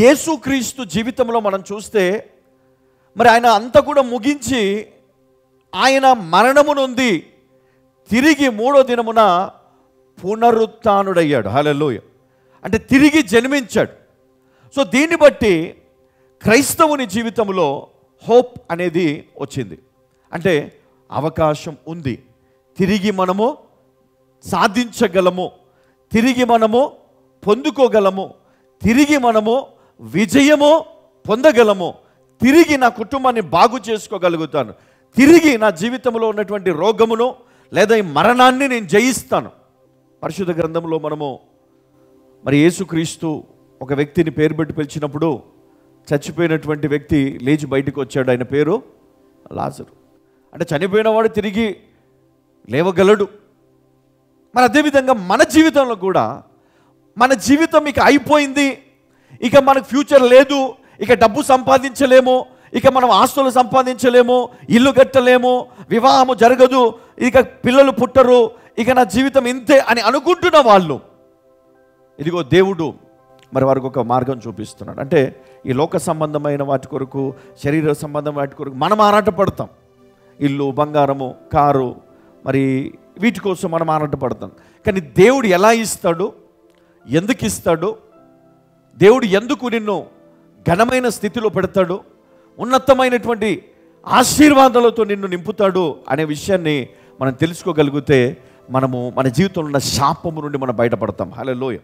యేసుక్రీస్తు జీవితంలో మనం చూస్తే మరి ఆయన అంతా కూడా ముగించి ఆయన మరణము నొంది తిరిగి 3వ దినమున పునరుత్థానుడయ్యాడు. హల్లెలూయా. అంటే తిరిగి జన్మించాడు. సో దీన్ని బట్టి క్రైస్తవుని జీవితంలో హోప్ అనేది వచ్చింది. అంటే అవకాశం ఉంది, తిరిగి మనము సాధించగలము, తిరిగి మనము పొందుకోగలము, తిరిగి మనము విజయము పొందగలము, తిరిగి నా కుటుంబాన్ని బాగు చేసుకోగలుగుతాను, తిరిగి నా జీవితంలో ఉన్నటువంటి రోగమును లేదా ఈ మరణాన్ని నేను జయిస్తాను. పరిశుద్ధ గ్రంథంలో మనము మరి యేసుక్రీస్తు ఒక వ్యక్తిని పేరు పెట్టి పిలిచినప్పుడు చచ్చిపోయినటువంటి వ్యక్తి లేచి బయటకు వచ్చాడు. ఆయన పేరు లాజరు. అంటే చనిపోయినవాడు తిరిగి లేవగలడు. మరి అదేవిధంగా మన జీవితంలో కూడా మన జీవితం ఇక అయిపోయింది, ఇక మనకు ఫ్యూచర్ లేదు, ఇక డబ్బు సంపాదించలేము, ఇక మనం ఆస్తులు సంపాదించలేము, ఇల్లు కట్టలేము, వివాహము జరగదు, ఇక పిల్లలు పుట్టరు, ఇక నా జీవితం ఇంతే అని అనుకుంటున్న వాళ్ళు, ఇదిగో దేవుడు మరి వారికి ఒక మార్గం చూపిస్తున్నాడు. అంటే ఈ లోక సంబంధమైన వాటి కొరకు, శరీర సంబంధమైన వాటి కొరకు మనం ఆరాటపడతాం. ఇల్లు, బంగారము, కారు, మరి వీటి కోసం మనం ఆరాటపడతాం. కానీ దేవుడు ఎలా ఇస్తాడు, ఎందుకు ఇస్తాడు, దేవుడు ఎందుకు నిన్ను ఘనమైన స్థితిలో పెడతాడు, ఉన్నతమైనటువంటి ఆశీర్వాదాలతో నిన్ను నింపుతాడు అనే విషయాన్ని మనం తెలుసుకోగలిగితే మనము మన జీవితంలో ఉన్న శాపము నుండి మనం బయటపడతాం. హల్లెలూయా.